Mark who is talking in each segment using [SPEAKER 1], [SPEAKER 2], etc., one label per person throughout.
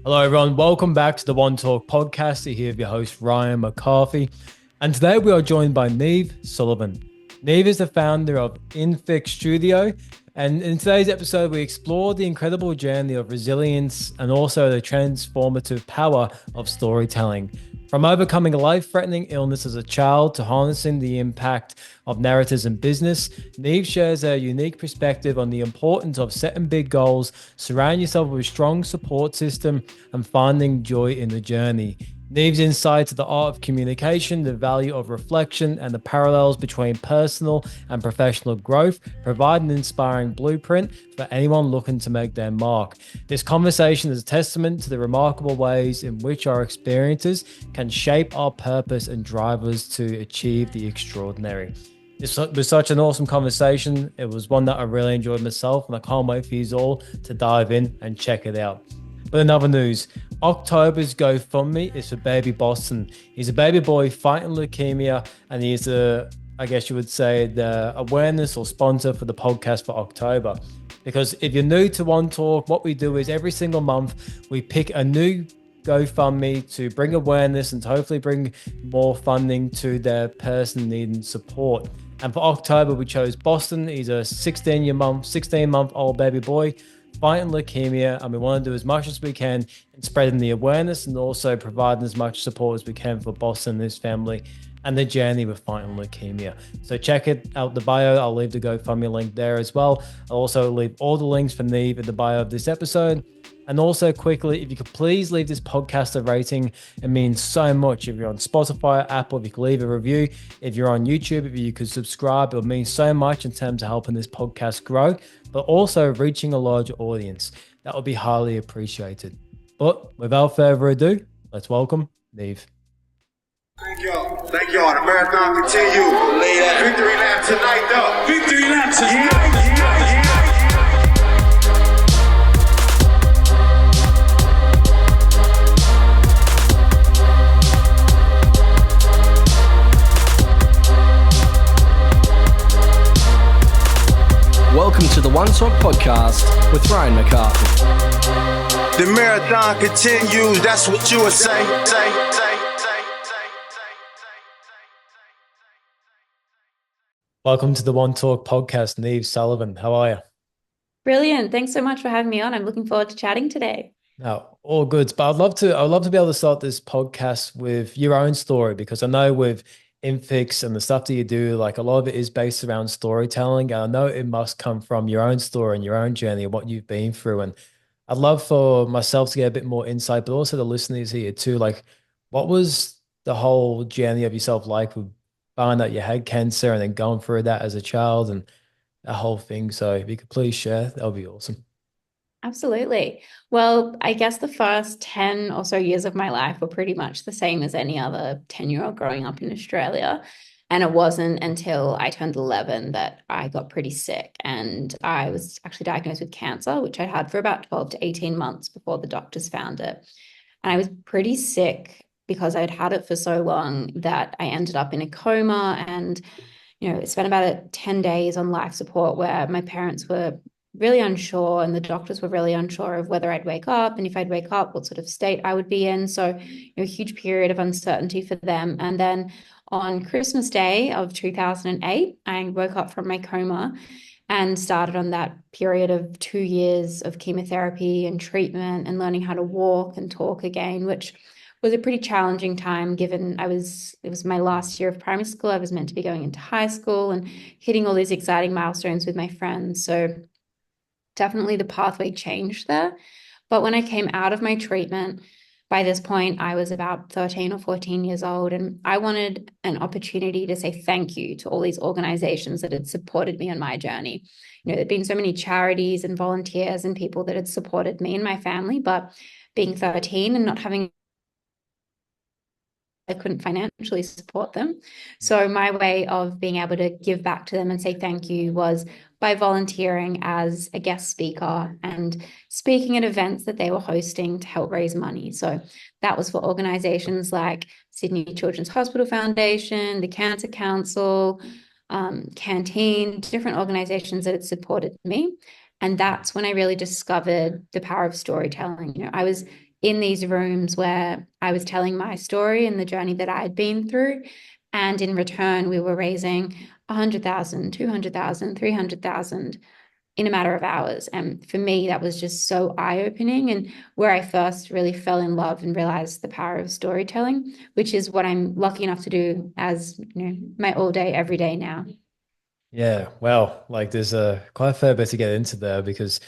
[SPEAKER 1] Hello, everyone. Welcome back to the One Talk podcast. You're here with your host, Ryan McCarthy. And today we are joined by Niamh Sullivan. Niamh is the founder of Infix Studio. And in today's episode, we explore the incredible journey of resilience and also the transformative power of storytelling. From overcoming a life-threatening illness as a child to harnessing the impact of narratives in business, Niamh shares a unique perspective on the importance of setting big goals, surrounding yourself with a strong support system, and finding joy in the journey. Niamh's insight to the art of communication, the value of reflection, and the parallels between personal and professional growth provide an inspiring blueprint for anyone looking to make their mark. This conversation is a testament to the remarkable ways in which our experiences can shape our purpose and drive us to achieve the extraordinary. This was such an awesome conversation. It was one that I really enjoyed myself, and I can't wait for you all to dive in and check it out. But in other news, October's GoFundMe is for baby Boston. He's a baby boy fighting leukemia, and he's I guess you would say, the awareness or sponsor for the podcast for October. Because if you're new to One Talk, what we do is every single month we pick a new GoFundMe to bring awareness and to hopefully bring more funding to the person needing support. And for October, we chose Boston. He's a 16-month-old baby boy fighting leukemia, and we want to do as much as we can in spreading the awareness and also providing as much support as we can for Boston and his family and the journey with fighting leukemia. So check it out, the bio. I'll leave the GoFundMe link there as well. I'll also leave all the links for Niamh in the bio of this episode. And also quickly, if you could please leave this podcast a rating, it means so much. If you're on Spotify, Apple, if you could leave a review. If you're on YouTube, if you could subscribe, it would mean so much in terms of helping this podcast grow, but also reaching a larger audience. That would be highly appreciated. But without further ado, let's welcome Niamh.
[SPEAKER 2] Thank y'all. Thank y'all. The marathon continue. Victory lap tonight, though. Victory lap tonight.
[SPEAKER 3] Welcome to the One Talk podcast with Ryan McCarthy.
[SPEAKER 2] The marathon continues. That's what you would say.
[SPEAKER 1] Welcome to the One Talk podcast, Niamh Sullivan. How are you?
[SPEAKER 4] Brilliant. Thanks so much for having me on. I'm looking forward to chatting today.
[SPEAKER 1] No, all good. But I'd love to be able to start this podcast with your own story, because I know with Infix and the stuff that you do, like a lot of it is based around storytelling. And I know it must come from your own story and your own journey and what you've been through. And I'd love for myself to get a bit more insight, but also the listeners here too. Like, what was the whole journey of yourself like with finding out you had cancer and then going through that as a child and that whole thing? So if you could please share, that would be awesome.
[SPEAKER 4] Absolutely. Well, I guess the first 10 or so years of my life were pretty much the same as any other 10-year-old growing up in Australia. And it wasn't until I turned 11 that I got pretty sick. And I was actually diagnosed with cancer, which I had for about 12 to 18 months before the doctors found it. And I was pretty sick because I'd had it for so long that I ended up in a coma and, spent about 10 days on life support where my parents were really unsure and the doctors were really unsure of whether I'd wake up, and if I'd wake up, what sort of state I would be in. So a huge period of uncertainty for them. And then on Christmas Day of 2008, I woke up from my coma and started on that period of 2 years of chemotherapy and treatment and learning how to walk and talk again, which was a pretty challenging time given it was my last year of primary school. I was meant to be going into high school and hitting all these exciting milestones with my friends. So definitely the pathway changed there. But when I came out of my treatment, by this point, I was about 13 or 14 years old, and I wanted an opportunity to say thank you to all these organizations that had supported me on my journey. There'd been so many charities and volunteers and people that had supported me and my family, but being 13 and not having I couldn't financially support them. So my way of being able to give back to them and say thank you was by volunteering as a guest speaker and speaking at events that they were hosting to help raise money. So that was for organizations like Sydney Children's Hospital Foundation, the Cancer Council, Canteen, different organizations that had supported me. And that's when I really discovered the power of storytelling. I was in these rooms where I was telling my story and the journey that I had been through. And in return, we were raising 100,000, 200,000, 300,000 in a matter of hours. And for me, that was just so eye-opening, and where I first really fell in love and realized the power of storytelling, which is what I'm lucky enough to do as my all day, every day now.
[SPEAKER 1] Yeah, well, like there's a quite a fair bit to get into there because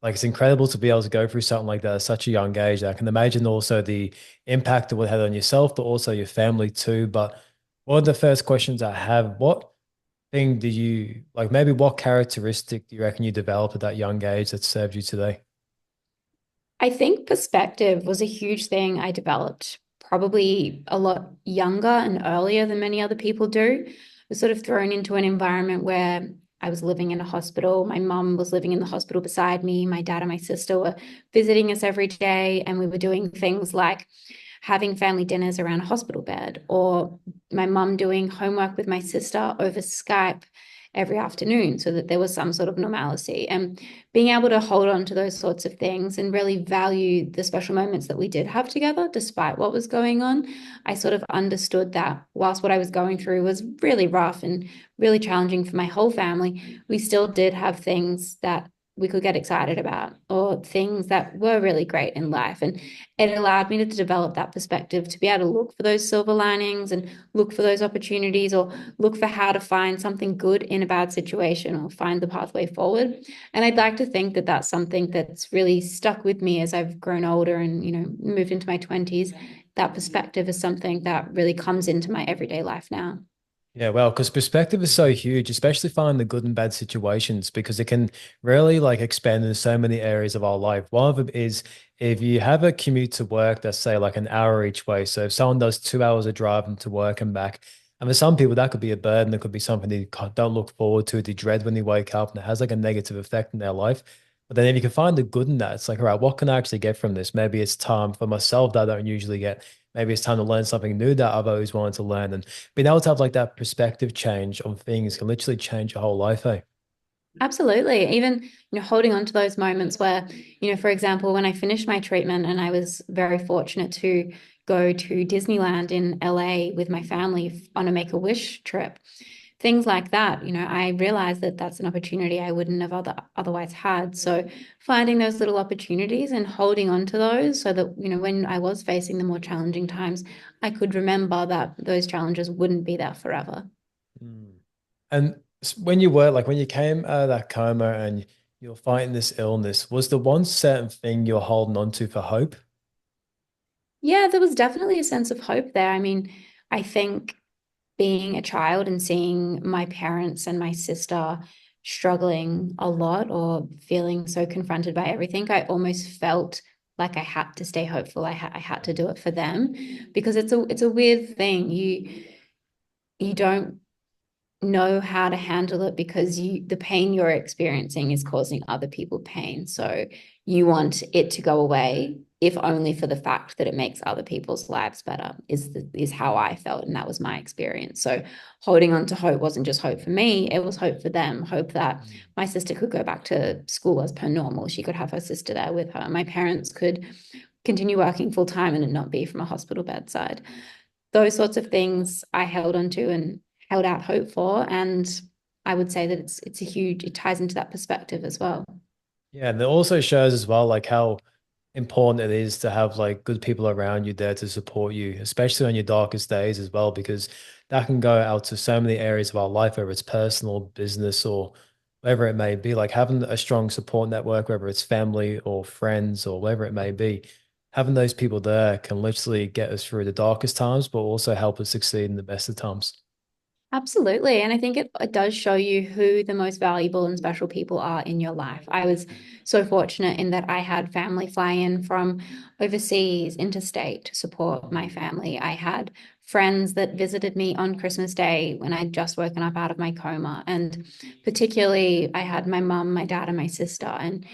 [SPEAKER 1] like it's incredible to be able to go through something like that at such a young age. I can imagine also the impact it would have on yourself, but also your family too. But one of the first questions I have, what thing do you like, maybe what characteristic do you reckon you developed at that young age that served you today?
[SPEAKER 4] I think perspective was a huge thing I developed probably a lot younger and earlier than many other people do. I was sort of thrown into an environment where I was living in a hospital. My mum was living in the hospital beside me. My dad and my sister were visiting us every day, and we were doing things like having family dinners around a hospital bed, or my mum doing homework with my sister over Skype every afternoon so that there was some sort of normalcy. And being able to hold on to those sorts of things and really value the special moments that we did have together, despite what was going on, I sort of understood that whilst what I was going through was really rough and really challenging for my whole family, we still did have things that we could get excited about, or things that were really great in life. And it allowed me to develop that perspective to be able to look for those silver linings and look for those opportunities, or look for how to find something good in a bad situation, or find the pathway forward. And I'd like to think that that's something that's really stuck with me as I've grown older and, moved into my 20s. That perspective is something that really comes into my everyday life now.
[SPEAKER 1] Yeah, well, because perspective is so huge, especially finding the good and bad situations, because it can really like expand in so many areas of our life. One of them is if you have a commute to work that's say like an hour each way. So if someone does 2 hours of driving to work and back, and for some people that could be a burden, it could be something they don't look forward to, they dread when they wake up, and it has like a negative effect in their life. But then if you can find the good in that, it's like, all right, what can I actually get from this? Maybe it's time for myself that I don't usually get. Maybe it's time to learn something new that I've always wanted to learn. And being able to have like that perspective change on things can literally change your whole life, eh?
[SPEAKER 4] Absolutely. Even, holding on to those moments where, for example, when I finished my treatment and I was very fortunate to go to Disneyland in LA with my family on a Make-A-Wish trip, things like that, I realized that that's an opportunity I wouldn't have otherwise had. So finding those little opportunities and holding on to those so that, when I was facing the more challenging times, I could remember that those challenges wouldn't be there forever.
[SPEAKER 1] Mm. And when you were like when you came out of that coma and you're fighting this illness, was the one certain thing you're holding on to for hope?
[SPEAKER 4] Yeah, there was definitely a sense of hope there. I mean, I think being a child and seeing my parents and my sister struggling a lot or feeling so confronted by everything, I almost felt like I had to stay hopeful. I had to do it for them, because it's a weird thing. You don't know how to handle it because the pain you're experiencing is causing other people pain. So you want it to go away, if only for the fact that it makes other people's lives better, is how I felt. And that was my experience. So holding on to hope wasn't just hope for me, it was hope for them, hope that my sister could go back to school as per normal. She could have her sister there with her. My parents could continue working full time and it not be from a hospital bedside. Those sorts of things I held on to and held out hope for. And I would say that it ties into that perspective as well.
[SPEAKER 1] Yeah, and it also shows as well like how important it is to have like good people around you there to support you, especially on your darkest days as well, because that can go out to so many areas of our life, whether it's personal, business, or whatever it may be. Like having a strong support network, whether it's family or friends or whatever it may be, having those people there can literally get us through the darkest times, but also help us succeed in the best of times.
[SPEAKER 4] Absolutely. And I think it does show you who the most valuable and special people are in your life. I was so fortunate in that I had family fly in from overseas, interstate, to support my family. I had friends that visited me on Christmas Day when I'd just woken up out of my coma. And particularly, I had my mum, my dad, and my sister. And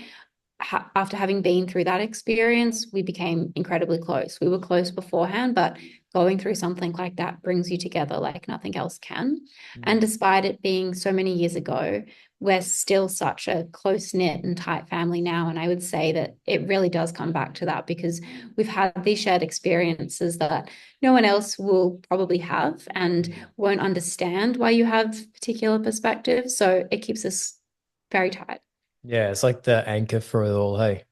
[SPEAKER 4] after having been through that experience, we became incredibly close. We were close beforehand, but going through something like that brings you together like nothing else can. And despite it being so many years ago, we're still such a close-knit and tight family now. And I would say that it really does come back to that because we've had these shared experiences that no one else will probably have and won't understand why you have particular perspectives. So it keeps us very tight.
[SPEAKER 1] Yeah, it's like the anchor for it all, hey.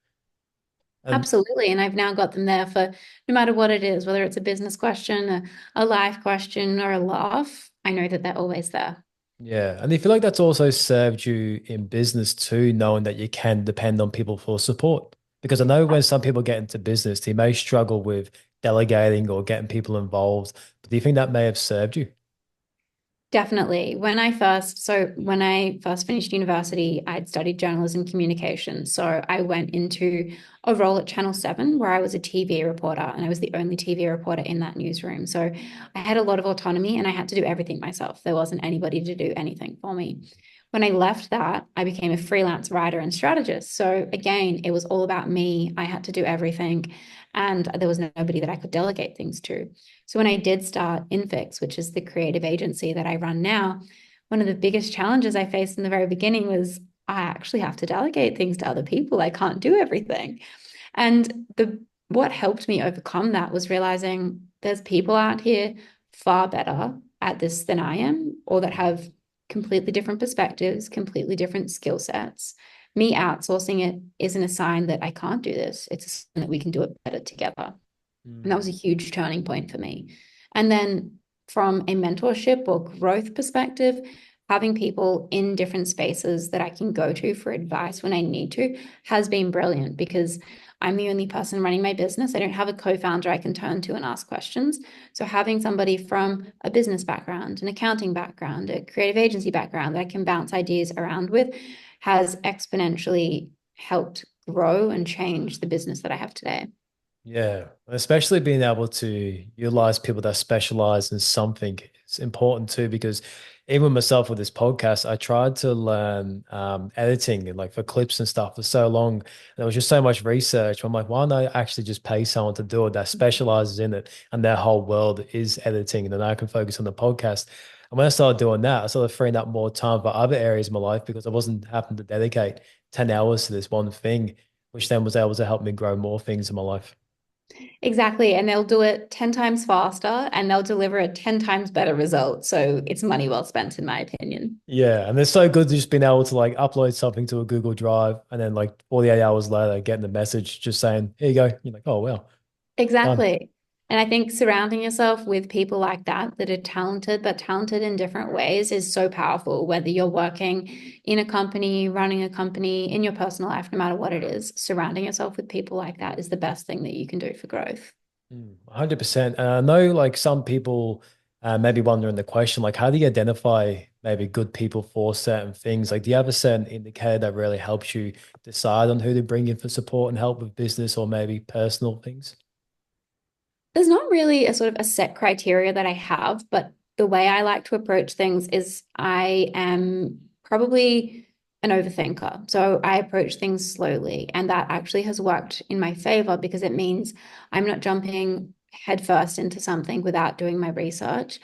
[SPEAKER 1] And
[SPEAKER 4] Absolutely. And I've now got them there for no matter what it is, whether it's a business question, a life question, or a laugh, I know that they're always there.
[SPEAKER 1] yeah, and I feel like that's also served you in business too, knowing that you can depend on people for support. Because I know when some people get into business, they may struggle with delegating or getting people involved. But do you think that may have served you?
[SPEAKER 4] Definitely. When I first finished university, I'd studied journalism communication. So I went into a role at Channel 7 where I was a TV reporter and I was the only TV reporter in that newsroom. So I had a lot of autonomy and I had to do everything myself. There wasn't anybody to do anything for me. When I left that, I became a freelance writer and strategist. So again, it was all about me. I had to do everything and there was nobody that I could delegate things to. So when I did start Infix, which is the creative agency that I run now, one of the biggest challenges I faced in the very beginning was I actually have to delegate things to other people. I can't do everything. And what helped me overcome that was realizing there's people out here far better at this than I am, or that have completely different perspectives, completely different skill sets. Me outsourcing it isn't a sign that I can't do this. It's a sign that we can do it better together. And that was a huge turning point for me. And then from a mentorship or growth perspective, having people in different spaces that I can go to for advice when I need to has been brilliant because I'm the only person running my business. I don't have a co-founder I can turn to and ask questions. So having somebody from a business background, an accounting background, a creative agency background that I can bounce ideas around with has exponentially helped grow and change the business that I have today.
[SPEAKER 1] Yeah, especially being able to utilize people that specialize in something is important too, because even myself with this podcast, I tried to learn editing and like for clips and stuff for so long. There was just so much research. I'm like, why don't I actually just pay someone to do it that specializes in it and their whole world is editing, and then I can focus on the podcast. And when I started doing that, I started freeing up more time for other areas of my life because I wasn't having to dedicate 10 hours to this one thing, which then was able to help me grow more things in my life.
[SPEAKER 4] Exactly. And they'll do it 10 times faster and they'll deliver a 10 times better result. So it's money well spent, in my opinion.
[SPEAKER 1] Yeah, and it's so good just being able to like upload something to a Google Drive and then like 48 hours later getting the message just saying, here you go. You're like, oh wow, done.
[SPEAKER 4] Exactly. And I think surrounding yourself with people like that are talented, but talented in different ways is so powerful, whether you're working in a company, running a company, in your personal life, no matter what it is, surrounding yourself with people like that is the best thing that you can do for growth.
[SPEAKER 1] 100%. And I know like some people maybe wondering the question, like how do you identify maybe good people for certain things? Like do you have a certain indicator that really helps you decide on who to bring in for support and help with business or maybe personal things?
[SPEAKER 4] There's not really a sort of a set criteria that I have, but the way I like to approach things is I am probably an overthinker. So I approach things slowly, and that actually has worked in my favor because it means I'm not jumping headfirst into something without doing my research.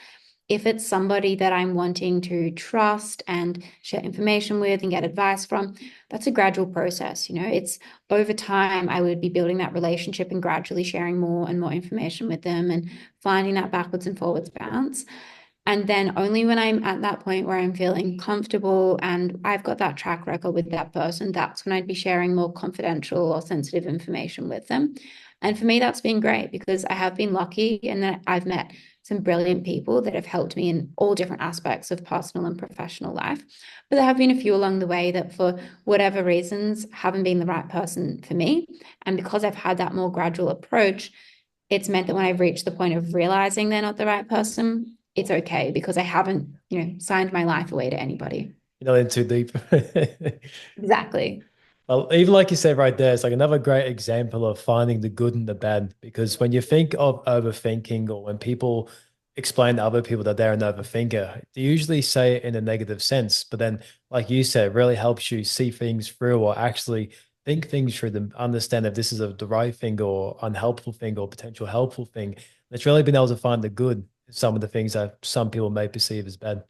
[SPEAKER 4] If it's somebody that I'm wanting to trust and share information with and get advice from, that's a gradual process. It's over time, I would be building that relationship and gradually sharing more and more information with them and finding that backwards and forwards bounce. And then only when I'm at that point where I'm feeling comfortable and I've got that track record with that person, that's when I'd be sharing more confidential or sensitive information with them. And for me, that's been great because I have been lucky and that I've met some brilliant people that have helped me in all different aspects of personal and professional life. But there have been a few along the way that, for whatever reasons, haven't been the right person for me. And because I've had that more gradual approach, it's meant that when I've reached the point of realizing they're not the right person, it's okay because I haven't, signed my life away to anybody.
[SPEAKER 1] You're not in too deep.
[SPEAKER 4] Exactly.
[SPEAKER 1] Well, even like you said right there, it's like another great example of finding the good and the bad. Because when you think of overthinking or when people explain to other people that they're an overthinker, they usually say it in a negative sense. But then, like you said, it really helps you see things through or actually think things through them, understand if this is the right thing or unhelpful thing or potential helpful thing. And it's really been able to find the good in some of the things that some people may perceive as bad.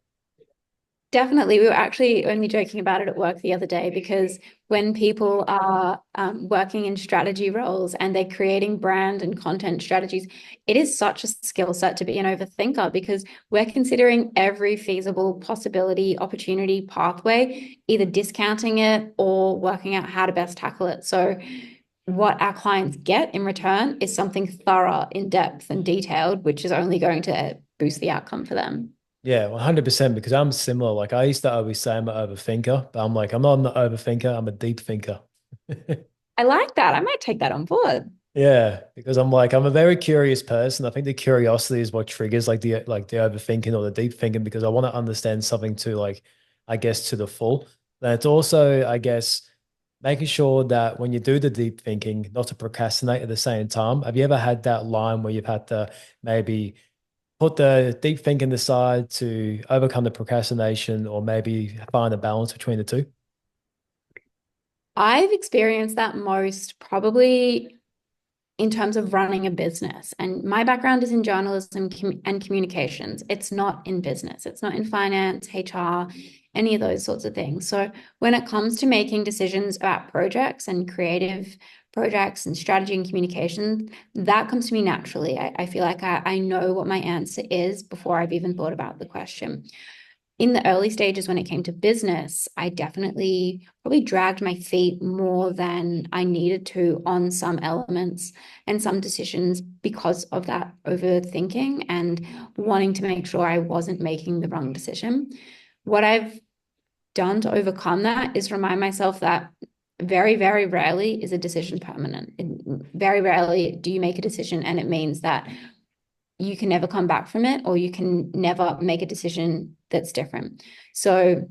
[SPEAKER 4] Definitely. We were actually only joking about it at work the other day because when people are working in strategy roles and they're creating brand and content strategies, it is such a skill set to be an overthinker because we're considering every feasible possibility, opportunity, pathway, either discounting it or working out how to best tackle it. So what our clients get in return is something thorough, in depth, and detailed, which is only going to boost the outcome for them.
[SPEAKER 1] Yeah, 100%, because I'm similar. Like I used to always say I'm an overthinker, but I'm like, I'm not an overthinker, I'm a deep thinker.
[SPEAKER 4] I like that. I might take that on board.
[SPEAKER 1] Yeah, because I'm like, I'm a very curious person. I think the curiosity is what triggers like the overthinking or the deep thinking because I want to understand something to like, I guess, to the full. And it's also, I guess, making sure that when you do the deep thinking, not to procrastinate at the same time. Have you ever had that line where you've had to maybe put the deep thinking aside to overcome the procrastination or maybe find a balance between the two?
[SPEAKER 4] I've experienced that most probably in terms of running a business. And my background is in journalism and communications. It's not in business, it's not in finance, HR, any of those sorts of things. So when it comes to making decisions about projects and creative projects and strategy and communication, that comes to me naturally. I feel like I know what my answer is before I've even thought about the question. In the early stages when it came to business, I definitely probably dragged my feet more than I needed to on some elements and some decisions because of that overthinking and wanting to make sure I wasn't making the wrong decision. What I've done to overcome that is remind myself that very, very rarely is a decision permanent. Very rarely do you make a decision and it means that you can never come back from it or you can never make a decision that's different. So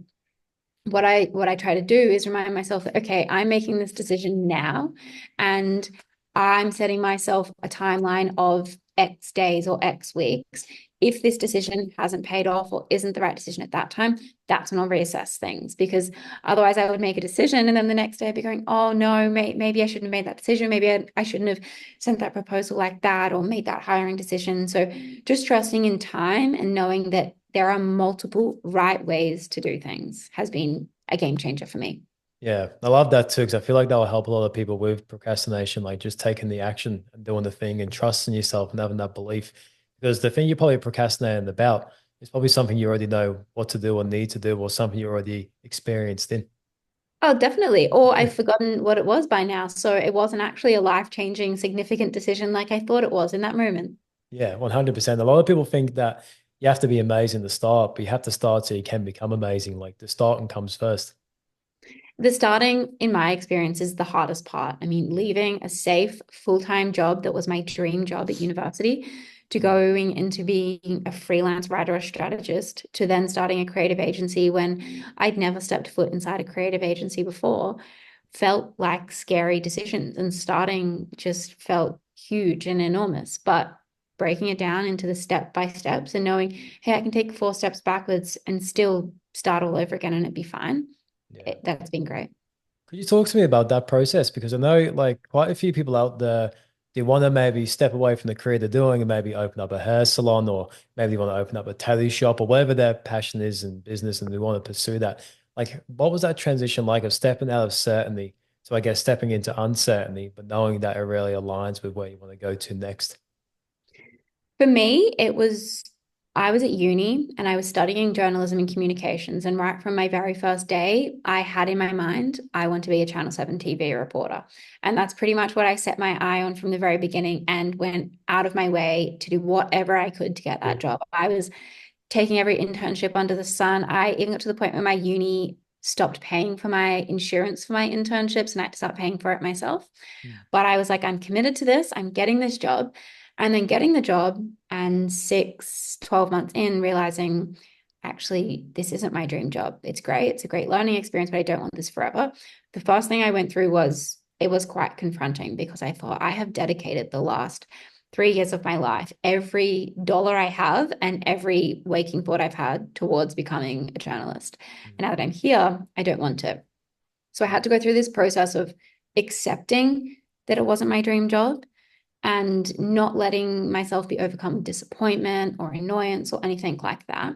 [SPEAKER 4] what I try to do is remind myself that, okay, I'm making this decision now and I'm setting myself a timeline of X days or X weeks. If this decision hasn't paid off or isn't the right decision at that time, that's when I'll reassess things because otherwise I would make a decision and then the next day I'd be going, oh no, maybe I shouldn't have made that decision. Maybe I shouldn't have sent that proposal like that or made that hiring decision. So just trusting in time and knowing that there are multiple right ways to do things has been a game changer for me.
[SPEAKER 1] Yeah, I love that too, because I feel like that will help a lot of people with procrastination, like just taking the action and doing the thing and trusting yourself and having that belief. Because the thing you're probably procrastinating about is probably something you already know what to do or need to do or something you're already experienced in.
[SPEAKER 4] Oh, definitely. Or I've forgotten what it was by now. So it wasn't actually a life-changing, significant decision like I thought it was in that moment.
[SPEAKER 1] Yeah, 100%. A lot of people think that you have to be amazing to start, but you have to start so you can become amazing. Like the starting comes first.
[SPEAKER 4] The starting, in my experience, is the hardest part. I mean, leaving a safe full-time job that was my dream job at university to going into being a freelance writer or strategist to then starting a creative agency when I'd never stepped foot inside a creative agency before felt like scary decisions. And starting just felt huge and enormous. But breaking it down into the step by steps and knowing, hey, I can take 4 steps backwards and still start all over again and it'd be fine.
[SPEAKER 1] Yeah.
[SPEAKER 4] That's been great.
[SPEAKER 1] Could you talk to me about that process? Because I know like quite a few people out there, they want to maybe step away from the career they're doing and maybe open up a hair salon or maybe they want to open up a tattoo shop or whatever their passion is in business and they want to pursue that. Like, what was that transition like of stepping out of certainty? So I guess stepping into uncertainty, but knowing that it really aligns with where you want to go to next.
[SPEAKER 4] For me, I was at uni and I was studying journalism and communications. And right from my very first day, I had in my mind, I want to be a Channel 7 TV reporter. And that's pretty much what I set my eye on from the very beginning and went out of my way to do whatever I could to get that job. I was taking every internship under the sun. I even got to the point where my uni stopped paying for my insurance for my internships and I had to start paying for it myself. But I was like, I'm committed to this. I'm getting this job. And then getting the job and 12 months in, realizing actually, this isn't my dream job. It's great. It's a great learning experience, but I don't want this forever. The first thing I went through was, it was quite confronting because I thought I have dedicated the last 3 years of my life, every dollar I have and every waking thought I've had towards becoming a journalist. And now that I'm here, I don't want to. So I had to go through this process of accepting that it wasn't my dream job and not letting myself be overcome with disappointment or annoyance or anything like that.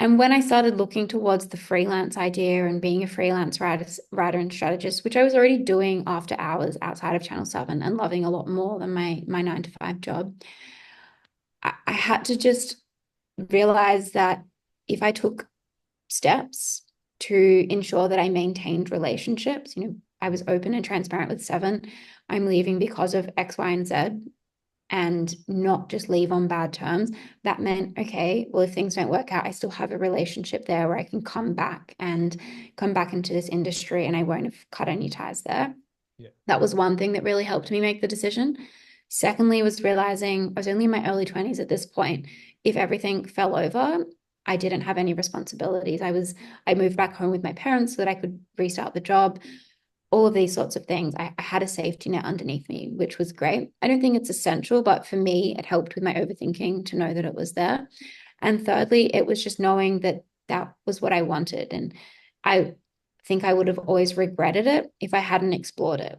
[SPEAKER 4] And when I started looking towards the freelance idea and being a freelance writer and strategist, which I was already doing after hours outside of Channel 7 and loving a lot more than my 9 to 5 job, I had to just realize that if I took steps to ensure that I maintained relationships, I was open and transparent with Seven. I'm leaving because of X, Y, and Z, and not just leave on bad terms. That meant, okay, well, if things don't work out, I still have a relationship there where I can come back into this industry and I won't have cut any ties there. Yeah. That was one thing that really helped me make the decision. Secondly, was realizing I was only in my early 20s at this point. If everything fell over, I didn't have any responsibilities. I moved back home with my parents so that I could restart the job. All of these sorts of things. I had a safety net underneath me, which was great. I don't think it's essential, but for me, it helped with my overthinking to know that it was there. And thirdly, it was just knowing that that was what I wanted. And I think I would have always regretted it if I hadn't explored it.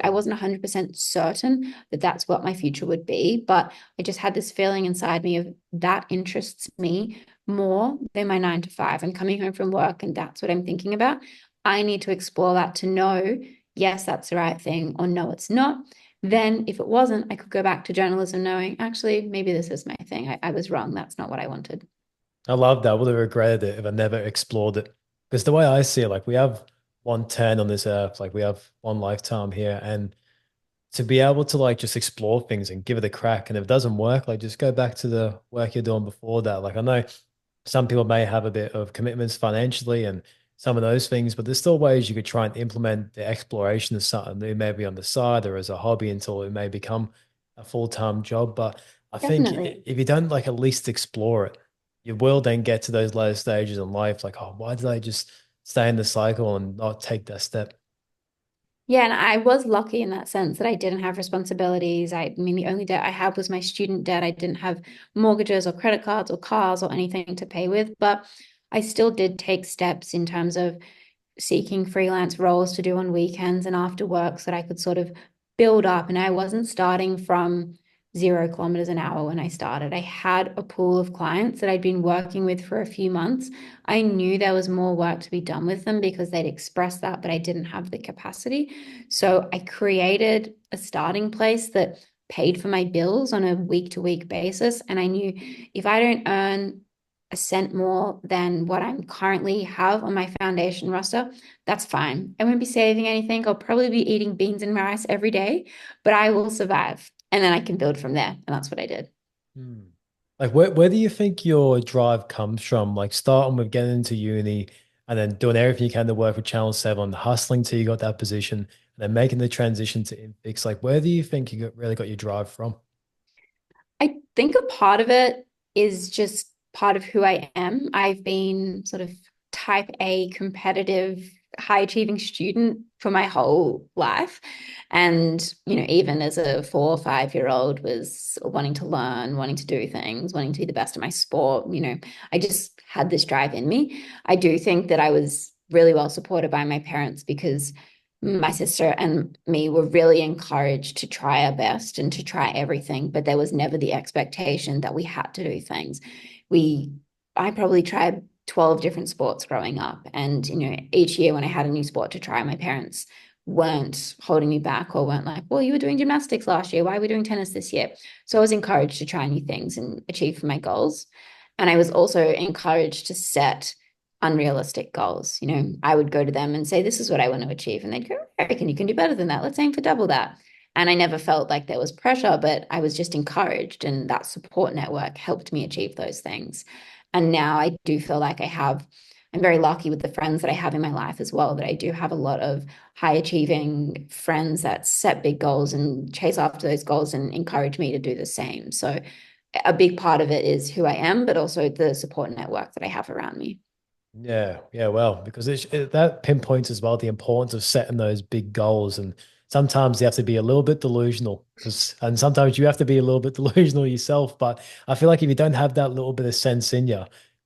[SPEAKER 4] I wasn't 100% certain that that's what my future would be, but I just had this feeling inside me of that interests me more than my 9 to 5. I'm coming home from work and that's what I'm thinking about. I need to explore that to know, yes, that's the right thing, or no, it's not. Then if it wasn't, I could go back to journalism knowing, actually, maybe this is my thing. I was wrong. That's not what I wanted.
[SPEAKER 1] I love that. I would have regretted it if I never explored it. Because the way I see it, like we have one turn on this earth, like we have one lifetime here. And to be able to like just explore things and give it a crack. And if it doesn't work, like just go back to the work you're doing before that. Like I know some people may have a bit of commitments financially and some of those things, but there's still ways you could try and implement the exploration of something new, maybe on the side or as a hobby until it may become a full-time job. But I think if you don't like at least explore it, you will then get to those later stages in life, like, oh, why did I just stay in the cycle and not take that step?
[SPEAKER 4] Yeah, and I was lucky in that sense that I didn't have responsibilities. I mean, the only debt I had was my student debt. I didn't have mortgages or credit cards or cars or anything to pay with, but I still did take steps in terms of seeking freelance roles to do on weekends and after work so that I could sort of build up. And I wasn't starting from 0 kilometers an hour when I started. I had a pool of clients that I'd been working with for a few months. I knew there was more work to be done with them because they'd expressed that, but I didn't have the capacity. So I created a starting place that paid for my bills on a week-to-week basis. And I knew if I don't earn a cent more than what I'm currently have on my foundation roster, that's fine. I won't be saving anything. I'll probably be eating beans and rice every day, but I will survive. And then I can build from there. And that's what I did.
[SPEAKER 1] Like where do you think your drive comes from? Like starting with getting into uni and then doing everything you can to work with Channel 7, hustling till you got that position, and then making the transition to Infix. Like where do you think you really got your drive from?
[SPEAKER 4] I think a part of it is just part of who I am. I've been sort of type A competitive, high achieving student for my whole life. And, even as a 4 or 5 year old was wanting to learn, wanting to do things, wanting to be the best at my sport. I just had this drive in me. I do think that I was really well supported by my parents because my sister and me were really encouraged to try our best and to try everything, but there was never the expectation that we had to do things. I probably tried 12 different sports growing up. And, each year when I had a new sport to try, my parents weren't holding me back or weren't like, well, you were doing gymnastics last year. Why are we doing tennis this year? So I was encouraged to try new things and achieve my goals. And I was also encouraged to set unrealistic goals. I would go to them and say, this is what I want to achieve. And they'd go, I reckon you can do better than that. Let's aim for double that. And I never felt like there was pressure, but I was just encouraged. And that support network helped me achieve those things. And now I do feel like I'm very lucky with the friends that I have in my life as well, that I do have a lot of high achieving friends that set big goals and chase after those goals and encourage me to do the same. So a big part of it is who I am, but also the support network that I have around me.
[SPEAKER 1] Yeah, well, because that pinpoints as well the importance of setting those big goals, and sometimes you have to be a little bit delusional, and sometimes you have to be a little bit delusional yourself. But I feel like if you don't have that little bit of sense in you,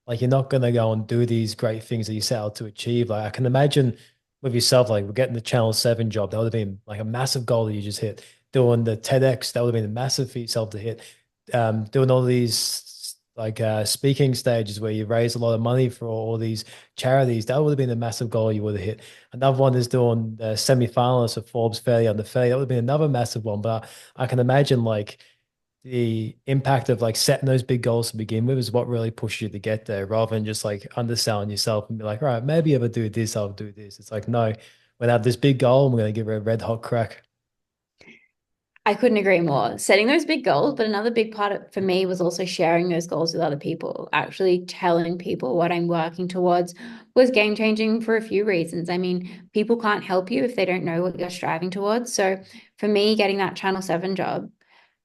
[SPEAKER 1] like you're not going to go and do these great things that you set out to achieve. Like I can imagine with yourself, like we're getting the Channel 7 job, that would have been like a massive goal that you just hit. Doing the TEDx, that would have been a massive for yourself to hit. Doing all these like speaking stages where you raise a lot of money for all these charities, that would have been a massive goal you would have hit. Another one is doing the semi-finalists of Forbes 30 under 30. That would have been another massive one. But I can imagine like the impact of like setting those big goals to begin with is what really pushes you to get there rather than just like underselling yourself and be like, all right, maybe if I do this, I'll do this. It's like, no, we're gonna have this big goal and we're gonna give it a red hot crack.
[SPEAKER 4] I couldn't agree more. Setting those big goals, but another big for me was also sharing those goals with other people. Actually telling people what I'm working towards was game changing for a few reasons. I mean, people can't help you if they don't know what you're striving towards. So for me, getting that Channel 7 job,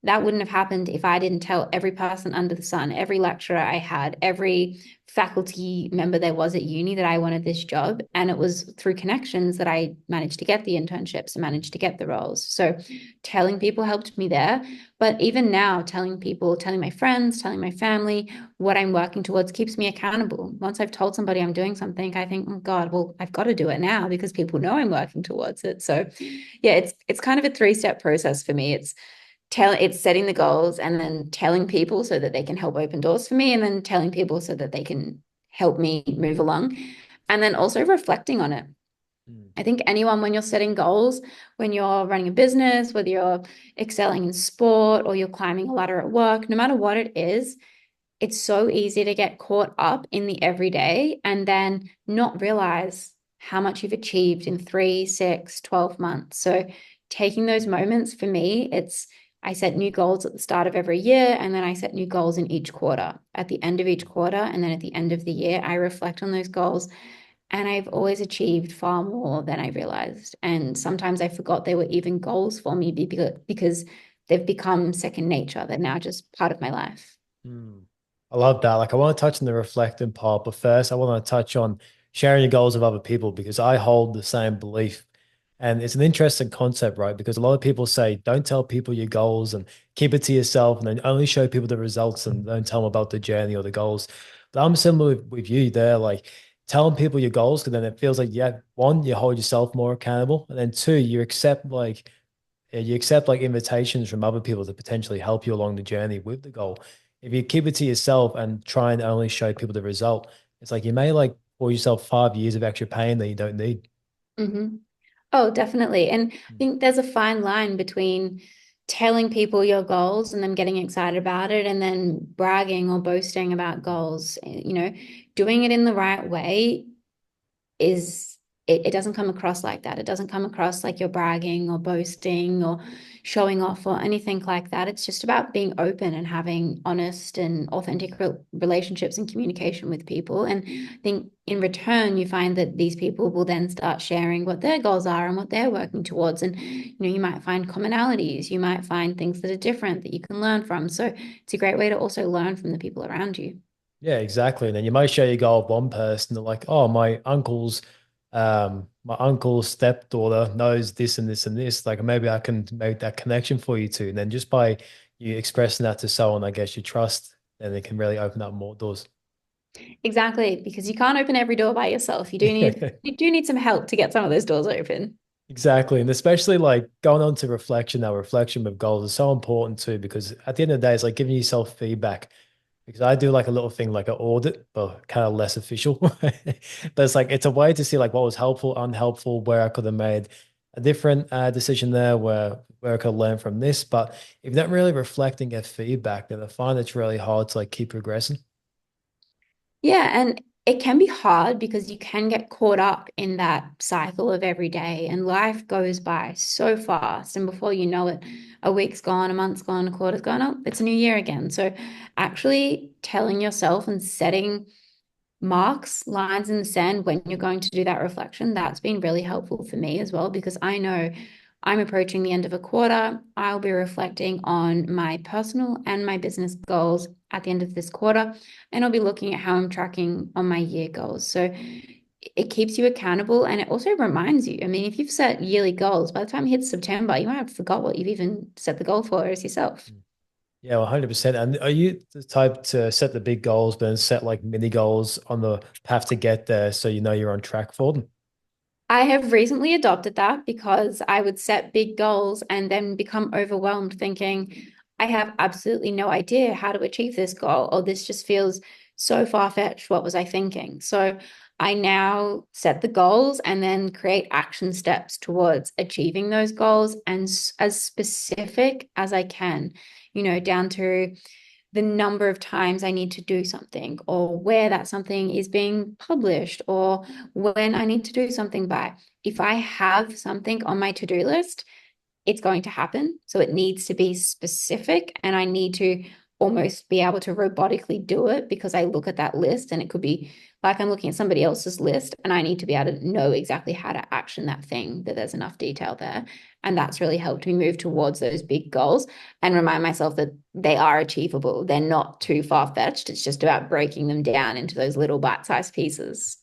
[SPEAKER 4] that wouldn't have happened if I didn't tell every person under the sun, every lecturer I had, every faculty member there was at uni that I wanted this job. And it was through connections that I managed to get the internships and managed to get the roles. So telling people helped me there. But even now, telling people, telling my friends, telling my family what I'm working towards keeps me accountable. Once I've told somebody I'm doing something, I think, oh God, well, I've got to do it now because people know I'm working towards it. So yeah, it's kind of a three-step process for me. It's setting the goals and then telling people so that they can help open doors for me, and then telling people so that they can help me move along, and then also reflecting on it.
[SPEAKER 1] Mm.
[SPEAKER 4] I think anyone, when you're setting goals, when you're running a business, whether you're excelling in sport or you're climbing a ladder at work, no matter what it is, it's so easy to get caught up in the everyday and then not realize how much you've achieved in 3, 6, 12 months. So taking those moments for me, I set new goals at the start of every year, and then I set new goals in each quarter. At the end of each quarter, and then at the end of the year, I reflect on those goals. And I've always achieved far more than I realized. And sometimes I forgot they were even goals for me because they've become second nature. They're now just part of my life.
[SPEAKER 1] Mm. I love that. Like, I want to touch on the reflecting part, but first, I want to touch on sharing your goals with other people because I hold the same belief. And it's an interesting concept, right? Because a lot of people say, don't tell people your goals and keep it to yourself and then only show people the results and don't tell them about the journey or the goals. But I'm similar with you there. Like, telling people your goals because then it feels like, yeah, one, you hold yourself more accountable. And then two, you accept like invitations from other people to potentially help you along the journey with the goal. If you keep it to yourself and try and only show people the result, it's like you may like pour yourself 5 years of extra pain that you don't need.
[SPEAKER 4] Mm-hmm. Oh, definitely. And I think there's a fine line between telling people your goals and them getting excited about it and then bragging or boasting about goals. Doing it in the right way is it doesn't come across like that. It doesn't come across like you're bragging or boasting or showing off or anything like that. It's just about being open and having honest and authentic relationships and communication with people. And I think in return, you find that these people will then start sharing what their goals are and what they're working towards. And you might find commonalities, you might find things that are different that you can learn from. So it's a great way to also learn from the people around you.
[SPEAKER 1] Yeah, exactly. And then you might share your goal with one person. They're like, oh, my uncle's stepdaughter knows this and this and this. Like maybe I can make that connection for you too. And then just by you expressing that to someone, I guess you trust, then it can really open up more doors.
[SPEAKER 4] Exactly, because you can't open every door by yourself. You do need some help to get some of those doors open.
[SPEAKER 1] Exactly. And especially like going on to reflection, our reflection with goals is so important too, because at the end of the day, it's like giving yourself feedback. Because I do like a little thing like an audit, but kind of less official. But it's like it's a way to see like what was helpful, unhelpful, where I could have made a different decision there, where I could learn from this. But if you're not really reflecting get feedback, then I find it's really hard to like keep progressing.
[SPEAKER 4] Yeah, and it can be hard because you can get caught up in that cycle of every day, and life goes by so fast. And before you know it, a week's gone, a month's gone, a quarter's gone, oh, it's a new year again. So actually telling yourself and setting marks, lines in the sand when you're going to do that reflection, that's been really helpful for me as well, because I know I'm approaching the end of a quarter. I'll be reflecting on my personal and my business goals at the end of this quarter, and I'll be looking at how I'm tracking on my year goals. So it keeps you accountable, and it also reminds you. I mean, if you've set yearly goals, by the time it hits September, you might have forgot what you've even set the goal for as yourself.
[SPEAKER 1] Yeah, 100%. And are you the type to set the big goals, but then set like mini goals on the path to get there so you know you're on track for them?
[SPEAKER 4] I have recently adopted that because I would set big goals and then become overwhelmed thinking, I have absolutely no idea how to achieve this goal, or this just feels so far-fetched. What was I thinking? So I now set the goals and then create action steps towards achieving those goals and as specific as I can, down to the number of times I need to do something, or where that something is being published, or when I need to do something by. If I have something on my to-do list, it's going to happen. So it needs to be specific, and I need to almost be able to robotically do it because I look at that list and it could be like I'm looking at somebody else's list and I need to be able to know exactly how to action that thing, that there's enough detail there. And that's really helped me move towards those big goals and remind myself that they are achievable. They're not too far-fetched. It's just about breaking them down into those little bite-sized pieces.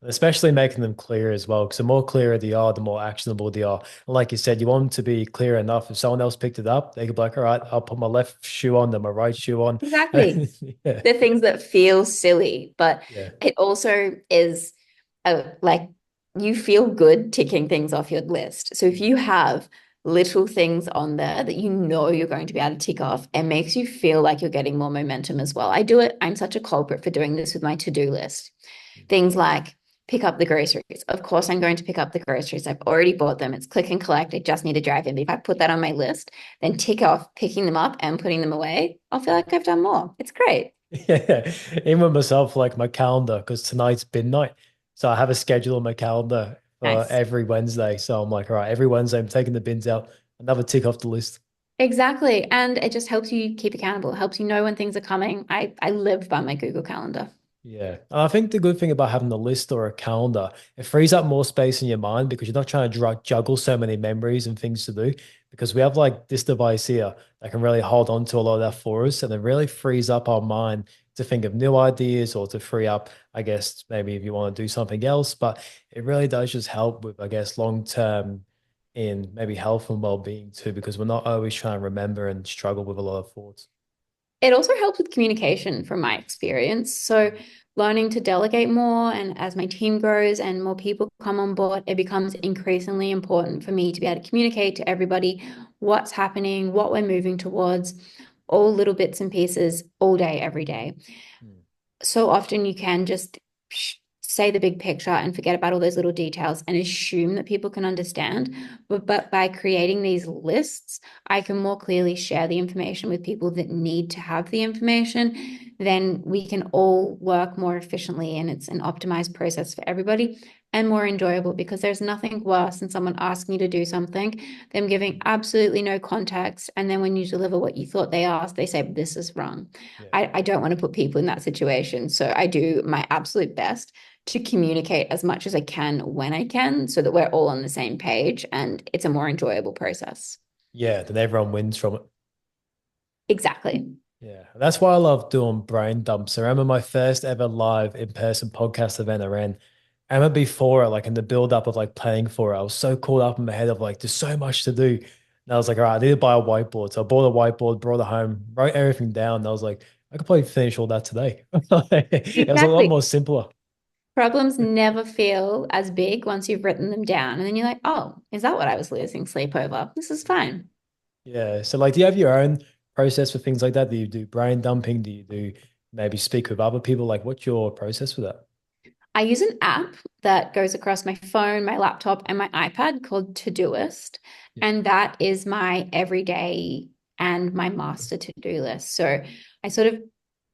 [SPEAKER 1] Especially making them clear as well, because the more clearer they are, the more actionable they are. And like you said, you want them to be clear enough. If someone else picked it up, they could be like, all right, I'll put my left shoe on, then my right shoe on.
[SPEAKER 4] Exactly.
[SPEAKER 1] Yeah.
[SPEAKER 4] They're things that feel silly, but
[SPEAKER 1] Yeah.
[SPEAKER 4] it also is like you feel good ticking things off your list. So if you have little things on there that you're going to be able to tick off, it makes you feel like you're getting more momentum as well. I do it. I'm such a culprit for doing this with my to-do list. Things like pick up the groceries. Of course, I'm going to pick up the groceries. I've already bought them. It's click and collect. I just need to drive in. But if I put that on my list, then tick off picking them up and putting them away, I'll feel like I've done more. It's great.
[SPEAKER 1] Yeah. Even with myself, like my calendar, because tonight's bin night. So I have a schedule on my calendar for
[SPEAKER 4] Nice.
[SPEAKER 1] every Wednesday. So I'm like, all right, every Wednesday I'm taking the bins out, another tick off the list.
[SPEAKER 4] Exactly. And it just helps you keep accountable, helps you know when things are coming. I live by my Google Calendar.
[SPEAKER 1] Yeah. And I think the good thing about having a list or a calendar, it frees up more space in your mind because you're not trying to juggle so many memories and things to do. Because we have like this device here that can really hold on to a lot of that for us. And it really frees up our mind to think of new ideas or to free up, I guess, maybe if you want to do something else. But it really does just help with, I guess, long term in maybe health and well being too, because we're not always trying to remember and struggle with a lot of thoughts.
[SPEAKER 4] It also helps with communication from my experience. So, learning to delegate more, and as my team grows and more people come on board, it becomes increasingly important for me to be able to communicate to everybody what's happening, what we're moving towards, all little bits and pieces all day, every day.
[SPEAKER 1] Mm.
[SPEAKER 4] So often you can just say the big picture and forget about all those little details and assume that people can understand. But by creating these lists, I can more clearly share the information with people that need to have the information. Then we can all work more efficiently, and it's an optimized process for everybody and more enjoyable, because there's nothing worse than someone asking you to do something, them giving absolutely no context, and then when you deliver what you thought they asked, they say, this is wrong.
[SPEAKER 1] Yeah.
[SPEAKER 4] I don't want to put people in that situation. So I do my absolute best to communicate as much as I can when I can, so that we're all on the same page and it's a more enjoyable process.
[SPEAKER 1] Yeah. Then everyone wins from it.
[SPEAKER 4] Exactly.
[SPEAKER 1] Yeah, that's why I love doing brain dumps. I remember my first ever live in-person podcast event I ran. I remember before, like in the build-up of like playing for it, I was so caught up in my head of like, there's so much to do. And I was like, all right, I need to buy a whiteboard. So I bought a whiteboard, brought it home, wrote everything down. And I was like, I could probably finish all that today. It was a lot
[SPEAKER 4] Exactly.
[SPEAKER 1] more simpler.
[SPEAKER 4] Problems never feel as big once you've written them down. And then you're like, oh, is that what I was losing sleep over? This is fine.
[SPEAKER 1] Yeah. So like, do you have your own process for things like that? Do you do brain dumping? Do you do maybe speak with other people? Like, what's your process for that?
[SPEAKER 4] I use an app that goes across my phone, my laptop, and my iPad called Todoist.
[SPEAKER 1] Yeah.
[SPEAKER 4] And that is my everyday and my master to-do list. So I sort of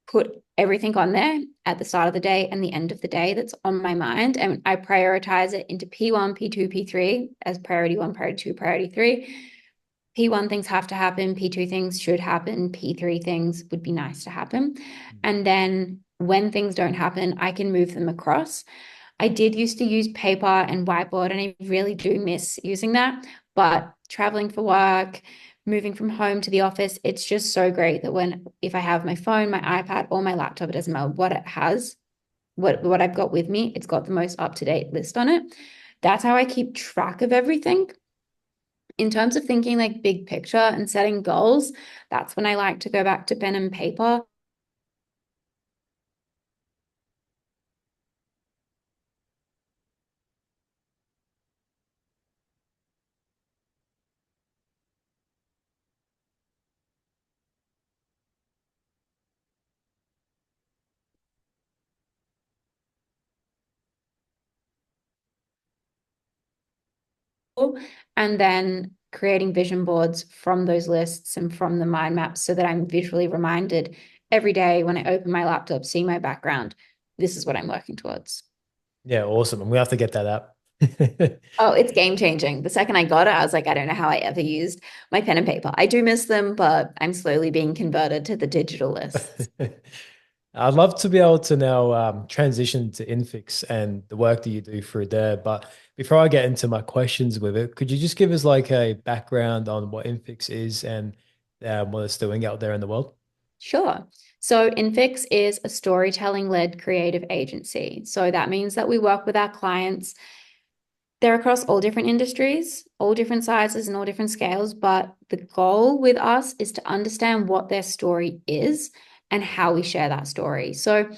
[SPEAKER 4] put everything on there at the start of the day and the end of the day that's on my mind. And I prioritize it into P1, P2, P3 as priority one, priority two, priority three. P1 things have to happen, P2 things should happen, P3 things would be nice to happen. And then when things don't happen, I can move them across. I did used to use paper and whiteboard, and I really do miss using that. But traveling for work, moving from home to the office, it's just so great that if I have my phone, my iPad, or my laptop, it doesn't matter what it has, what I've got with me, it's got the most up-to-date list on it. That's how I keep track of everything. In terms of thinking like big picture and setting goals, that's when I like to go back to pen and paper. and then creating vision boards from those lists and from the mind maps so that I'm visually reminded every day when I open my laptop, seeing my background, this is what I'm working towards.
[SPEAKER 1] Yeah, awesome. I'm gonna have to get that app.
[SPEAKER 4] Oh, it's game changing. The second I got it, I was like, I don't know how I ever used my pen and paper. I do miss them, but I'm slowly being converted to the digital lists.
[SPEAKER 1] I'd love to be able to now transition to Infix and the work that you do through there. But before I get into my questions with it, could you just give us like a background on what Infix is and what it's doing out there in the world?
[SPEAKER 4] Sure. So Infix is a storytelling-led creative agency. So that means that we work with our clients. They're across all different industries, all different sizes and all different scales, but the goal with us is to understand what their story is and how we share that story. So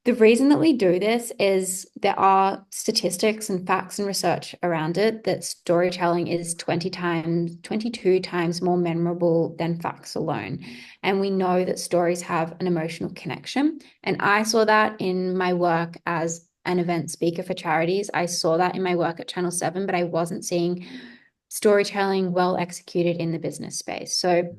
[SPEAKER 4] the reason that we do this is there are statistics and facts and research around it that storytelling is 22 times more memorable than facts alone. And we know that stories have an emotional connection. And I saw that in my work as an event speaker for charities. I saw that in my work at Channel 7, but I wasn't seeing storytelling well executed in the business space. So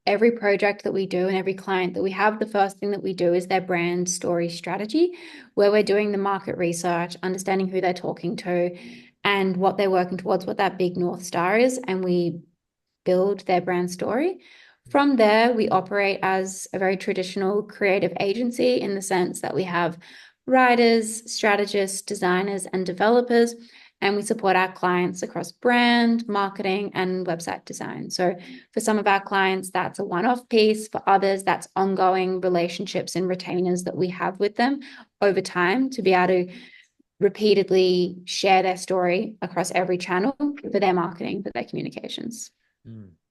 [SPEAKER 4] every project that we do and every client that we have, the first thing that we do is their brand story strategy, where we're doing the market research, understanding who they're talking to and what they're working towards, what that big North Star is, and we build their brand story. From there, we operate as a very traditional creative agency in the sense that we have writers, strategists, designers, and developers, and we support our clients across brand, marketing, and website design. So for some of our clients, that's a one-off piece. For others, that's ongoing relationships and retainers that we have with them over time to be able to repeatedly share their story across every channel for their marketing, for their communications.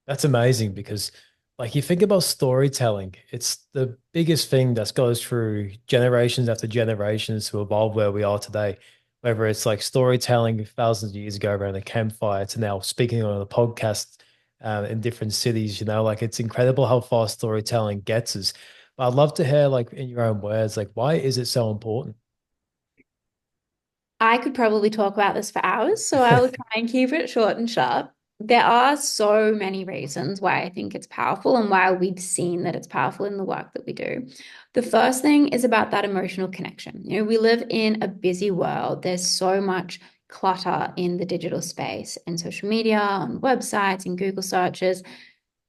[SPEAKER 1] That's amazing because like you think about storytelling, it's the biggest thing that goes through generations after generations to evolve where we are today. Whether it's like storytelling thousands of years ago around a campfire to now speaking on a podcast in different cities, like it's incredible how far storytelling gets us. But I'd love to hear like in your own words, like why is it so important?
[SPEAKER 4] I could probably talk about this for hours, so I will try and keep it short and sharp. There are so many reasons why I think it's powerful and why we've seen that it's powerful in the work that we do. The first thing is about that emotional connection. We live in a busy world. There's so much clutter in the digital space and social media, on websites, and Google searches.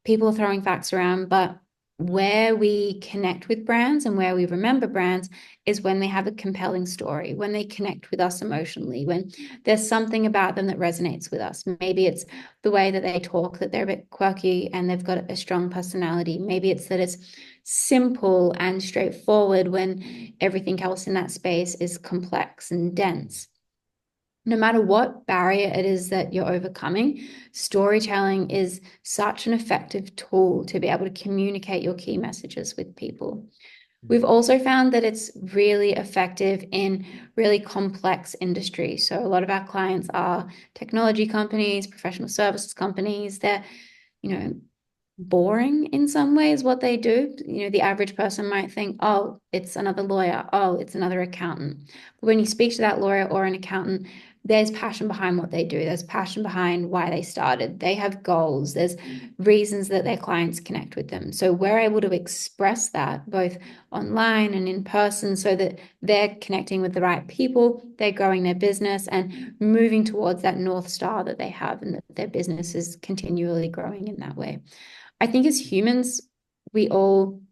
[SPEAKER 4] People are throwing facts around, but where we connect with brands and where we remember brands is when they have a compelling story, when they connect with us emotionally, when there's something about them that resonates with us. Maybe it's the way that they talk, that they're a bit quirky and they've got a strong personality. Maybe it's that it's simple and straightforward when everything else in that space is complex and dense. No matter what barrier it is that you're overcoming, storytelling is such an effective tool to be able to communicate your key messages with people. We've also found that it's really effective in really complex industries. So a lot of our clients are technology companies, professional services companies. They're, boring in some ways what they do. The average person might think, oh, it's another lawyer. Oh, it's another accountant. But when you speak to that lawyer or an accountant, there's passion behind what they do. There's passion behind why they started. They have goals. There's reasons that their clients connect with them. So we're able to express that both online and in person so that they're connecting with the right people, they're growing their business and moving towards that North Star that they have and that their business is continually growing in that way. I think as humans, we all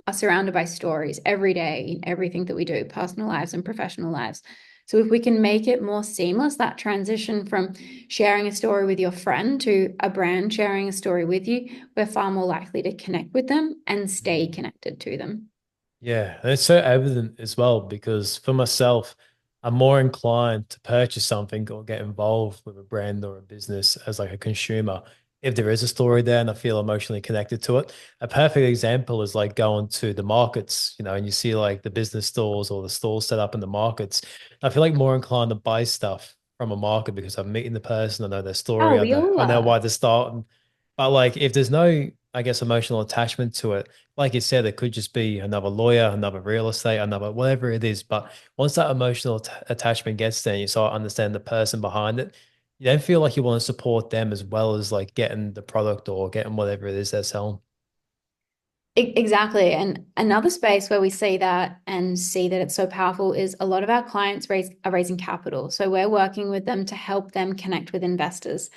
[SPEAKER 4] are surrounded by stories every day in everything that we do, personal lives and professional lives. So if we can make it more seamless, that transition from sharing a story with your friend to a brand sharing a story with you, we're far more likely to connect with them and stay connected to them.
[SPEAKER 1] Yeah, and it's so evident as well because for myself, I'm more inclined to purchase something or get involved with a brand or a business as like a consumer if there is a story there and I feel emotionally connected to it. A perfect example is like going to the markets, and you see like the business stores or the stores set up in the markets. I feel like more inclined to buy stuff from a market because I'm meeting the person, I know their story,
[SPEAKER 4] Oh,
[SPEAKER 1] I
[SPEAKER 4] we
[SPEAKER 1] know
[SPEAKER 4] all
[SPEAKER 1] I know
[SPEAKER 4] are.
[SPEAKER 1] why they're starting. But like if there's no, I guess, emotional attachment to it, like you said, it could just be another lawyer, another real estate, another whatever it is. But once that emotional attachment gets there, and you start understanding the person behind it, You don't feel like you want to support them as well as like getting the product or getting whatever it is they're selling.
[SPEAKER 4] Exactly. And another space where we see that and see that it's so powerful is a lot of our clients are raising capital. So we're working with them to help them connect with investors.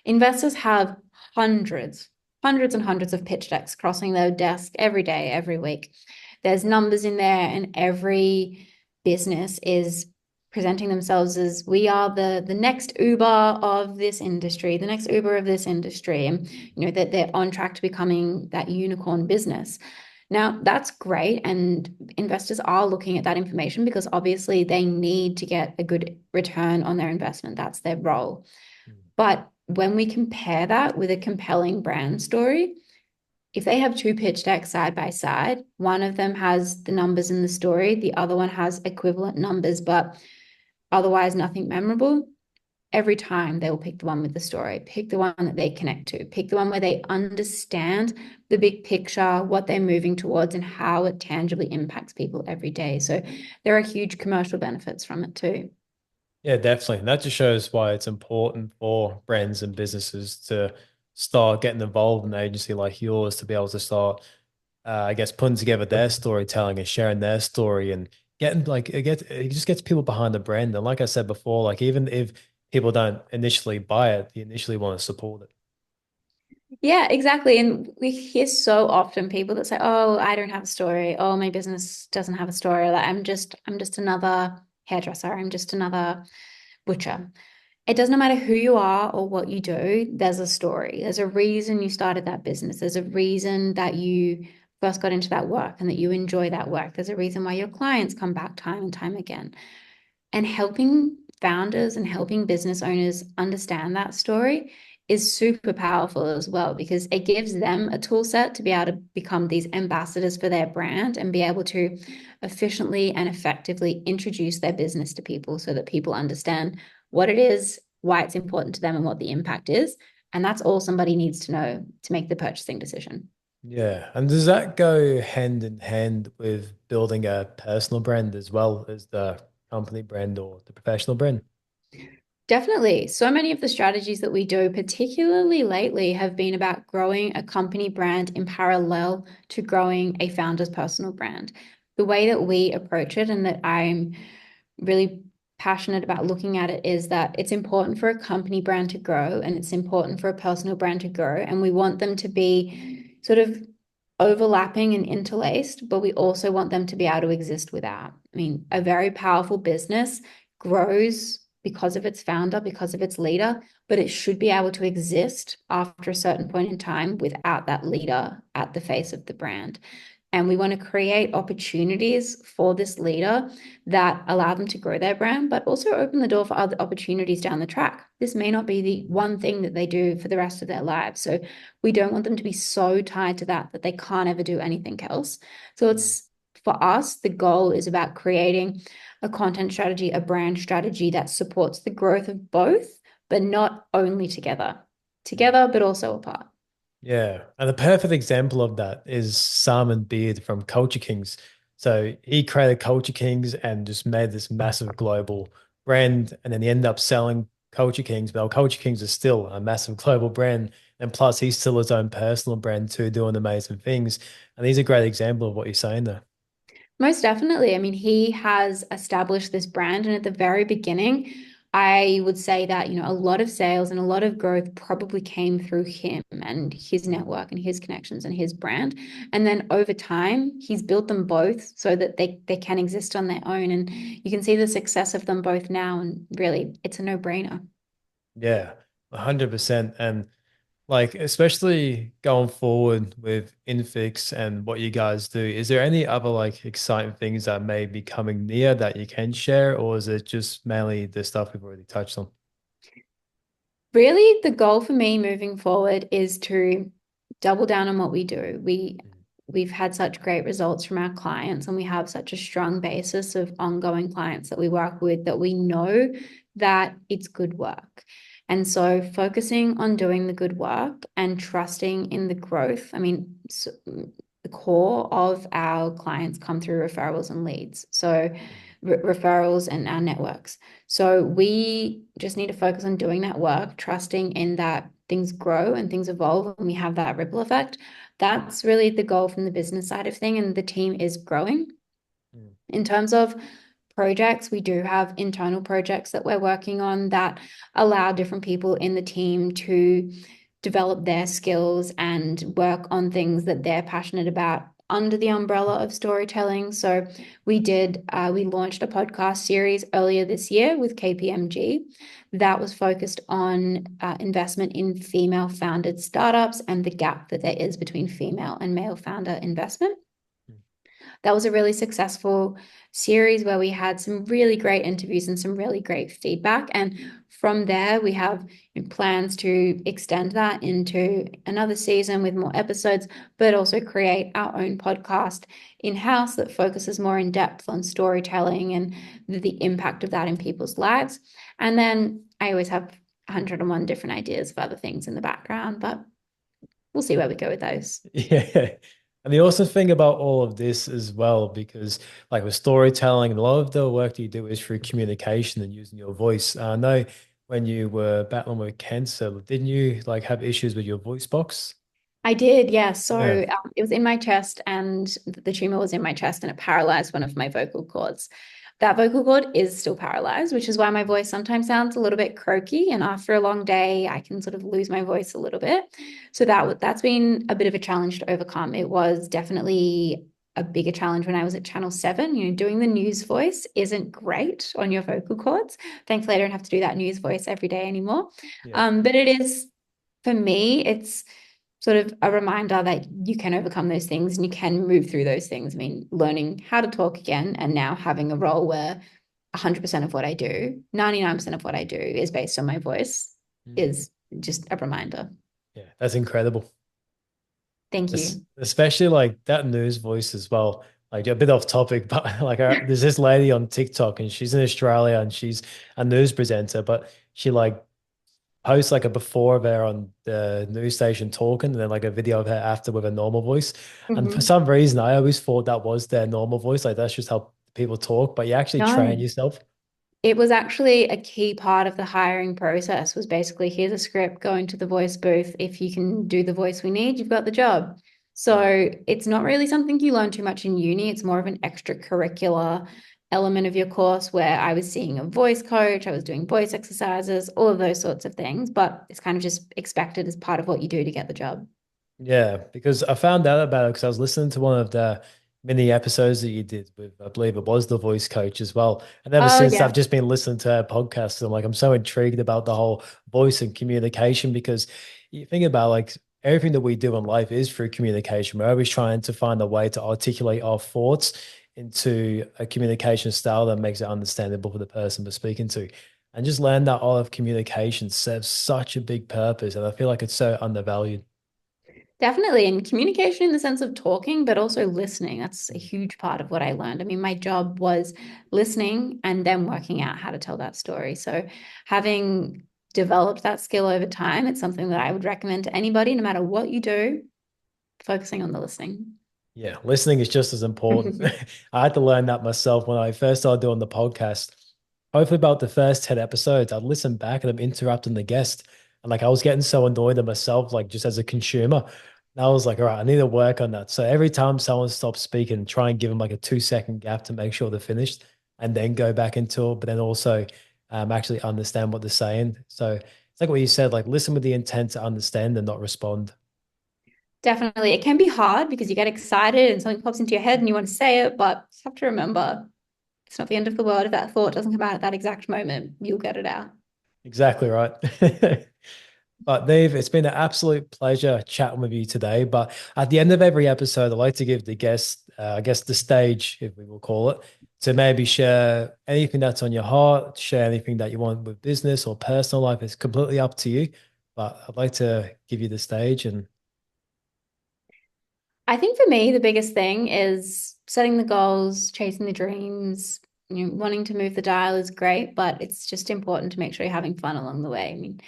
[SPEAKER 4] Investors have hundreds, hundreds and hundreds of pitch decks crossing their desk every day, every week. There's numbers in there, and every business is presenting themselves as we are the next Uber of this industry, the next Uber of this industry, and that they're on track to becoming that unicorn business. Now, that's great, and investors are looking at that information because obviously they need to get a good return on their investment. That's their role. But when we compare that with a compelling brand story, if they have two pitch decks side by side, one of them has the numbers in the story, the other one has equivalent numbers, but otherwise nothing memorable, every time they will pick the one with the story, pick the one that they connect to, pick the one where they understand the big picture, what they're moving towards, and how it tangibly impacts people every day. So there are huge commercial benefits from it too.
[SPEAKER 1] Yeah, definitely. And that just shows why it's important for brands and businesses to start getting involved in an agency like yours to be able to start, I guess, putting together their storytelling and sharing their story and getting like it just gets people behind the brand. And like I said before, like even if people don't initially buy it, you initially want to support it.
[SPEAKER 4] Yeah, exactly. And we hear so often people that say, "Oh, I don't have a story. Oh, my business doesn't have a story. Like I'm just another hairdresser. I'm just another butcher." It doesn't matter who you are or what you do, there's a story. There's a reason you started that business. There's a reason that you first got into that work and that you enjoy that work. There's a reason why your clients come back time and time again. And helping founders and helping business owners understand that story is super powerful as well because it gives them a tool set to be able to become these ambassadors for their brand and be able to efficiently and effectively introduce their business to people so that people understand what it is, why it's important to them, and what the impact is. And that's all somebody needs to know to make the purchasing decision.
[SPEAKER 1] Yeah. And does that go hand in hand with building a personal brand as well as the company brand or the professional brand?
[SPEAKER 4] Definitely. So many of the strategies that we do, particularly lately, have been about growing a company brand in parallel to growing a founder's personal brand. The way that we approach it and that I'm really passionate about looking at it is that it's important for a company brand to grow and it's important for a personal brand to grow. And we want them to be sort of overlapping and interlaced, but we also want them to be able to exist without. I mean, a very powerful business grows because of its founder, because of its leader, but it should be able to exist after a certain point in time without that leader at the face of the brand. And we want to create opportunities for this leader that allow them to grow their brand, but also open the door for other opportunities down the track. This may not be the one thing that they do for the rest of their lives. So we don't want them to be so tied to that they can't ever do anything else. So it's for us, the goal is about creating a content strategy, a brand strategy that supports the growth of both, but not only together, but also apart.
[SPEAKER 1] Yeah. And the perfect example of that is Simon Beard from Culture Kings. So he created Culture Kings and just made this massive global brand. And then he ended up selling Culture Kings. But Culture Kings is still a massive global brand. And plus, he's still his own personal brand too, doing amazing things. And he's a great example of what you're saying there.
[SPEAKER 4] Most definitely. I mean, he has established this brand, and at the very beginning, I would say that, a lot of sales and a lot of growth probably came through him and his network and his connections and his brand. And then over time, he's built them both so that they can exist on their own. And you can see the success of them both now. And really, it's a no-brainer.
[SPEAKER 1] Yeah, 100%. And like, especially going forward with Infix and what you guys do, is there any other like exciting things that may be coming near that you can share, or is it just mainly the stuff we've already touched on?
[SPEAKER 4] Really, the goal for me moving forward is to double down on what we do. We've had such great results from our clients, and we have such a strong basis of ongoing clients that we work with that we know that it's good work. And so focusing on doing the good work and trusting in the growth. I mean, so the core of our clients come through referrals and leads. So referrals and our networks. So we just need to focus on doing that work, trusting in that things grow and things evolve and we have that ripple effect. That's really the goal from the business side of thing, and the team is growing. In terms of projects, we do have internal projects that we're working on that allow different people in the team to develop their skills and work on things that they're passionate about under the umbrella of storytelling. So we launched a podcast series earlier this year with KPMG that was focused on investment in female founded startups and the gap that there is between female and male founder investment. That was a really successful series where we had some really great interviews and some really great feedback. And from there, we have plans to extend that into another season with more episodes, but also create our own podcast in-house that focuses more in depth on storytelling and the impact of that in people's lives. And then I always have 101 different ideas for other things in the background, but we'll see where we go with those.
[SPEAKER 1] Yeah. And the awesome thing about all of this as well, because like with storytelling, a lot of the work that you do is through communication and using your voice. I know when you were battling with cancer, didn't you like have issues with your voice box?
[SPEAKER 4] I did, yeah. So
[SPEAKER 1] Yeah.
[SPEAKER 4] it was in my chest, and the tumor was in my chest, and it paralyzed one of my vocal cords. That vocal cord is still paralyzed, which is why my voice sometimes sounds a little bit croaky. And after a long day, I can sort of lose my voice a little bit. So that's been a bit of a challenge to overcome. It was definitely a bigger challenge when I was at Channel 7. Doing the news voice isn't great on your vocal cords. Thankfully, I don't have to do that news voice every day anymore.
[SPEAKER 1] Yeah.
[SPEAKER 4] But it is, for me, it's sort of a reminder that you can overcome those things and you can move through those things. I mean, learning how to talk again and now having a role where 100% of what I do, 99% of what I do is based on my voice is just a reminder.
[SPEAKER 1] Yeah, that's incredible.
[SPEAKER 4] Thank you.
[SPEAKER 1] Especially like that news voice as well. Like a bit off topic, but like there's this lady on TikTok and she's in Australia and she's a news presenter, but she like post like a before of her on the news station talking and then like a video of her after with a normal voice. And for some reason, I always thought that was their normal voice. Like that's just how people talk, but you actually train
[SPEAKER 4] No,
[SPEAKER 1] yourself.
[SPEAKER 4] it was actually a key part of the hiring process was basically, here's a script, go into the voice booth. If you can do the voice we need, you've got the job. So it's not really something you learn too much in uni. It's more of an extracurricular element of your course where I was seeing a voice coach, I was doing voice exercises, all of those sorts of things, but it's kind of just expected as part of what you do to get the job.
[SPEAKER 1] Yeah, because I found out about it because I was listening to one of the mini episodes that you did with, I believe it was the voice coach as well. And ever
[SPEAKER 4] Oh,
[SPEAKER 1] since
[SPEAKER 4] yeah.
[SPEAKER 1] I've just been listening to her podcast, and I'm so intrigued about the whole voice and communication because you think about like everything that we do in life is through communication. We're always trying to find a way to articulate our thoughts into a communication style that makes it understandable for the person we're speaking to. And just learn that art of communication serves such a big purpose. And I feel like it's so undervalued.
[SPEAKER 4] Definitely. And communication in the sense of talking, but also listening. That's a huge part of what I learned. I mean, my job was listening and then working out how to tell that story. So having developed that skill over time, it's something that I would recommend to anybody, no matter what you do, focusing on the listening.
[SPEAKER 1] Yeah, listening is just as important. I had to learn that myself when I first started doing the podcast. Hopefully, about the first 10 episodes, I'd listen back and I'm interrupting the guest. And like I was getting so annoyed at myself, like just as a consumer. And I was like, all right, I need to work on that. So every time someone stops speaking, try and give them like a 2 second gap to make sure they're finished and then go back into it, but then also actually understand what they're saying. So it's like what you said, like listen with the intent to understand and not respond.
[SPEAKER 4] Definitely. It can be hard because you get excited and something pops into your head and you want to say it, but you have to remember it's not the end of the world if that thought doesn't come out at that exact moment. You'll get it out.
[SPEAKER 1] Exactly right. But Niamh, it's been an absolute pleasure chatting with you today. But at the end of every episode, I like to give the guest, I guess, the stage, if we will call it, to maybe share anything that's on your heart, share anything that you want with business or personal life. It's completely up to you. But I'd like to give you the stage and
[SPEAKER 4] I think for me, the biggest thing is setting the goals, chasing the dreams, wanting to move the dial is great, but it's just important to make sure you're having fun along the way. I mean,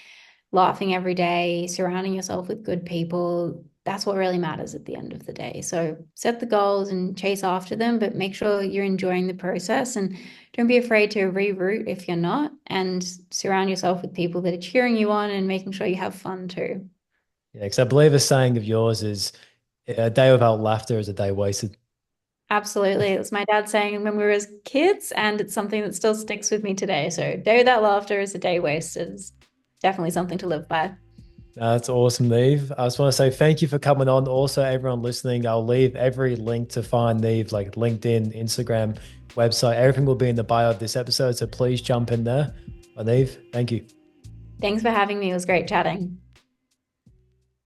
[SPEAKER 4] laughing every day, surrounding yourself with good people, that's what really matters at the end of the day. So set the goals and chase after them, but make sure you're enjoying the process and don't be afraid to reroute if you're not, and surround yourself with people that are cheering you on and making sure you have fun too.
[SPEAKER 1] Yeah, because I believe a saying of yours is a day without laughter is a day wasted.
[SPEAKER 4] Absolutely. It was my dad saying when we were as kids, and it's something that still sticks with me today. So day without laughter is a day wasted. It's definitely something to live by.
[SPEAKER 1] That's awesome, Niamh. I just want to say thank you for coming on. Also, everyone listening, I'll leave every link to find Niamh, like LinkedIn, Instagram, website. Everything will be in the bio of this episode. So please jump in there. Niamh, thank you.
[SPEAKER 4] Thanks for having me. It was great chatting.